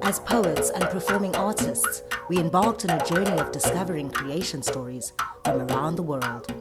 As poets and performing artists, we embarked on a journey of discovering creation stories from around the world.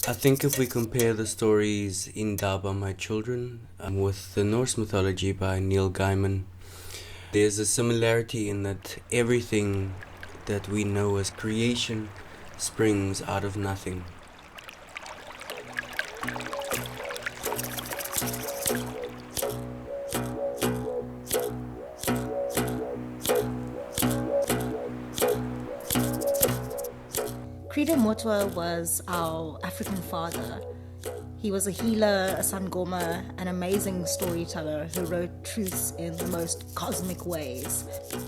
I think if we compare the stories Indaba My Children with the Norse Mythology by Neil Gaiman, there's a similarity in that everything that we know as creation springs out of nothing. Credo Mtwa was our African father. He was a healer, a sangoma, an amazing storyteller who wrote truths in the most cosmic ways.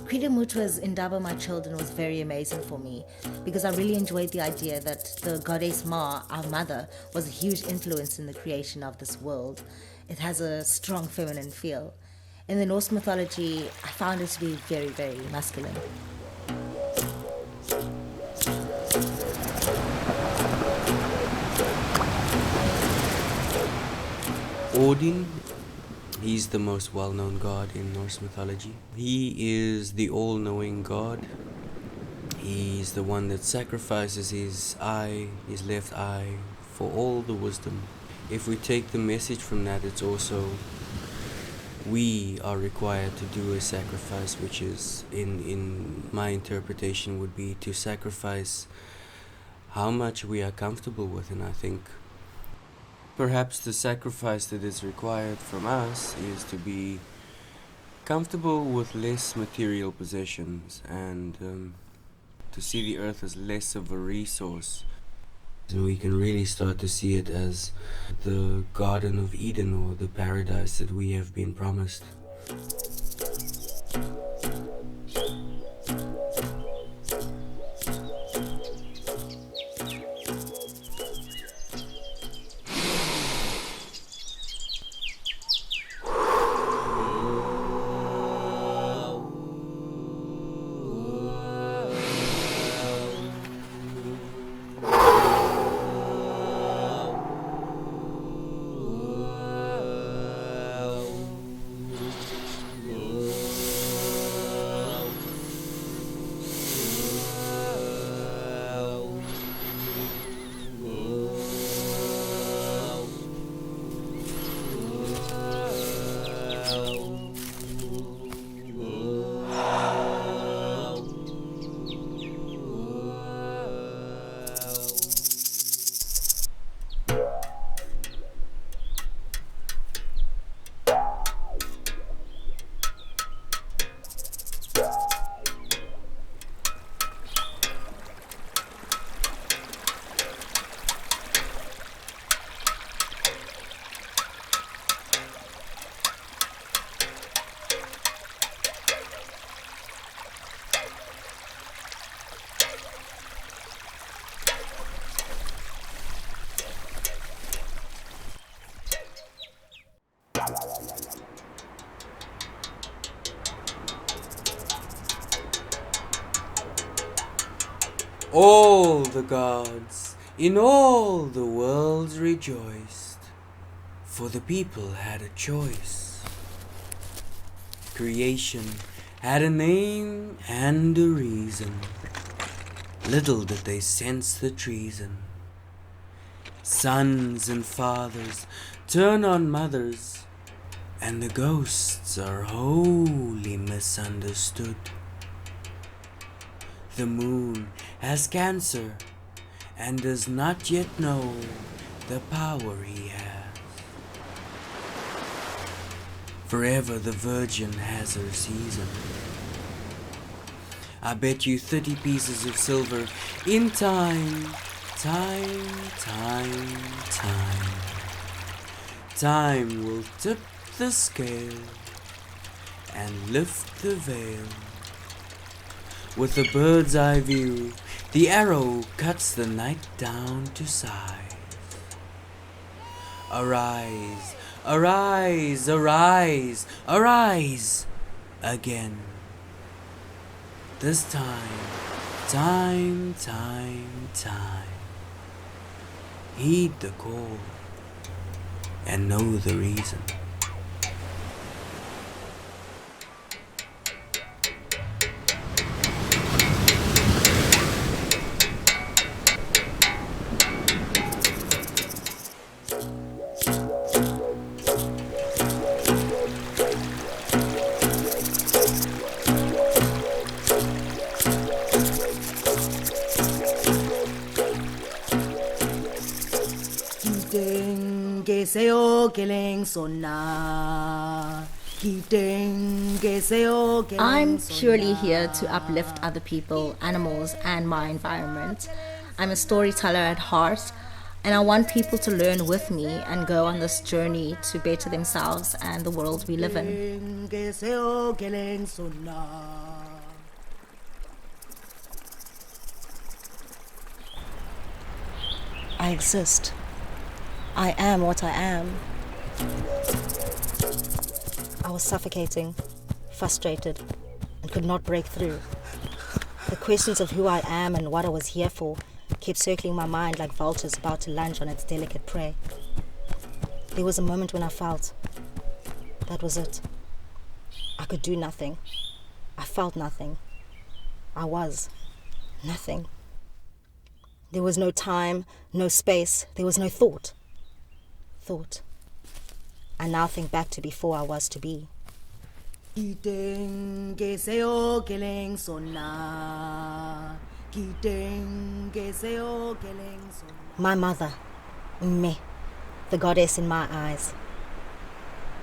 Credo Mtwa's Indaba My Children was very amazing for me because I really enjoyed the idea that the goddess Ma, our mother, was a huge influence in the creation of this world. It has a strong feminine feel. In the Norse mythology, I found it to be very, very masculine. Odin, he's the most well-known god in Norse mythology. He is the all-knowing god. He's the one that sacrifices his left eye, for all the wisdom. If we take the message from that, it's also we are required to do a sacrifice, which is, in my interpretation, would be to sacrifice how much we are comfortable with. And I think perhaps the sacrifice that is required from us is to be comfortable with less material possessions and to see the earth as less of a resource. And we can really start to see it as the Garden of Eden, or the paradise that we have been promised. All the gods in all the worlds rejoiced, for the people had a choice. Creation had a name and a reason. Little did they sense the treason. Sons and fathers turn on mothers, and the ghosts are wholly misunderstood. The moon has cancer and does not yet know the power he has. Forever the virgin has her season. I bet you 30 pieces of silver in time. Time will tip the scale and lift the veil. With a bird's eye view, the arrow cuts the night down to size. Arise, Arise, arise, arise again. This time, time. Heed the call and know the reason. I'm purely here to uplift other people, animals, and my environment. I'm a storyteller at heart, and I want people to learn with me and go on this journey to better themselves and the world we live in. I exist. I am what I am. I was suffocating, frustrated, and could not break through. The questions of who I am and what I was here for kept circling my mind like vultures about to lunge on its delicate prey. There was a moment when I felt that was it. I could do nothing. I felt nothing. I was nothing. There was no time, no space, there was no thought. I now think back to before I was to be. Who My mother, me, the goddess in my eyes.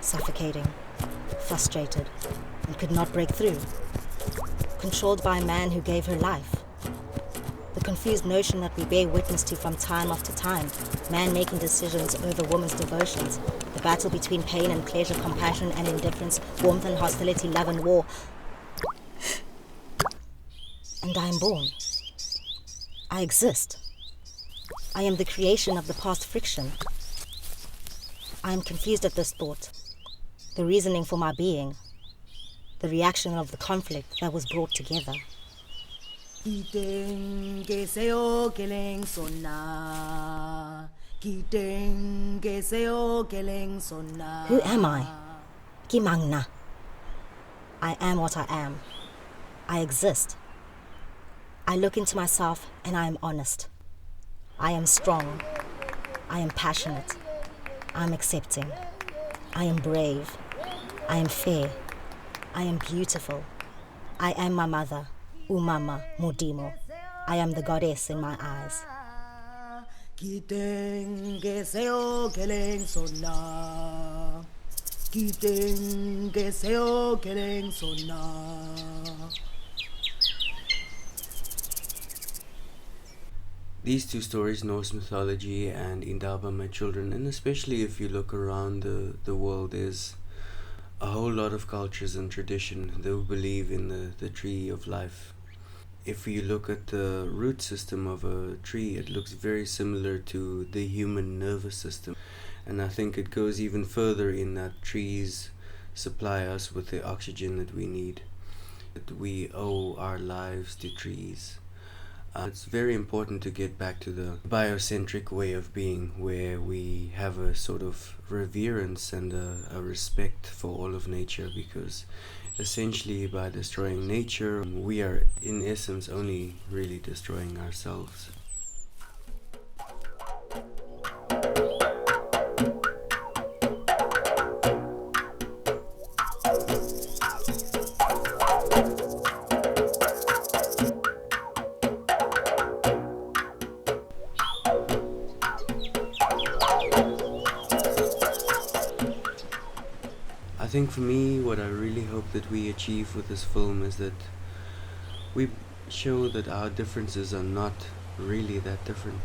Suffocating, frustrated, and could not break through. Controlled by a man who gave her life. The confused notion that we bear witness to from time after time, man making decisions over woman's devotions, the battle between pain and pleasure, compassion and indifference, warmth and hostility, love and war. And I am born. I exist. I am the creation of the past friction. I am confused at this thought, the reasoning for my being, the reaction of the conflict that was brought together. Who am I? Kimangna. I am what I am. I exist. I look into myself and I am honest. I am strong. I am passionate. I am accepting. I am brave. I am fair. I am beautiful. I am my mother. Umama Modimo. I am the goddess in my eyes. These two stories, Norse mythology and Indaba My Children, and especially if you look around the world, there's a whole lot of cultures and tradition that believe in the tree of life. If you look at the root system of a tree, it looks very similar to the human nervous system. And I think it goes even further in that trees supply us with the oxygen that we need. That we owe our lives to trees. It's very important to get back to the biocentric way of being, where we have a sort of reverence and a respect for all of nature, because essentially by destroying nature, we are in essence only really destroying ourselves. I think for me, what I really hope that we achieve with this film is that we show that our differences are not really that different,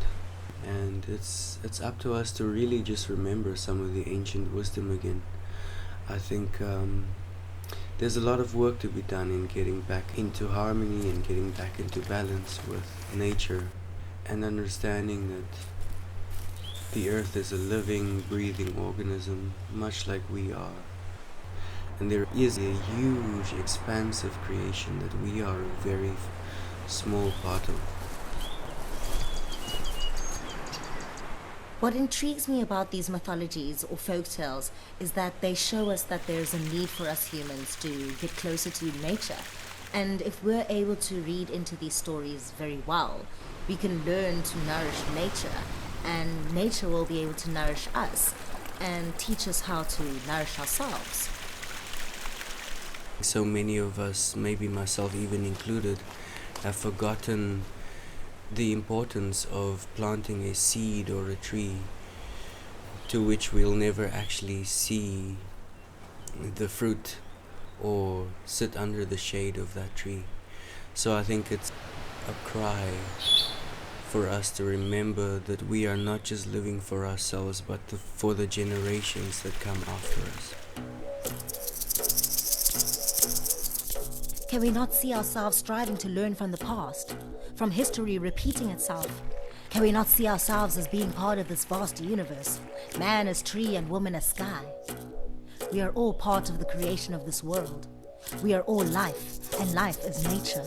and it's up to us to really just remember some of the ancient wisdom again. I think there's a lot of work to be done in getting back into harmony and getting back into balance with nature, and understanding that The earth is a living, breathing organism, much like we are. And there is a huge, expansive creation that we are a very small part of. What intrigues me about these mythologies or folk tales is that they show us that there's a need for us humans to get closer to nature. And if we're able to read into these stories very well, we can learn to nourish nature, and nature will be able to nourish us and teach us how to nourish ourselves. So many of us, maybe myself even included, have forgotten the importance of planting a seed or a tree to which we'll never actually see the fruit or sit under the shade of that tree. So I think it's a cry for us to remember that we are not just living for ourselves, but for the generations that come after us. Can we not see ourselves striving to learn from the past, from history repeating itself? Can we not see ourselves as being part of this vast universe, man as tree and woman as sky? We are all part of the creation of this world. We are all life, and life is nature.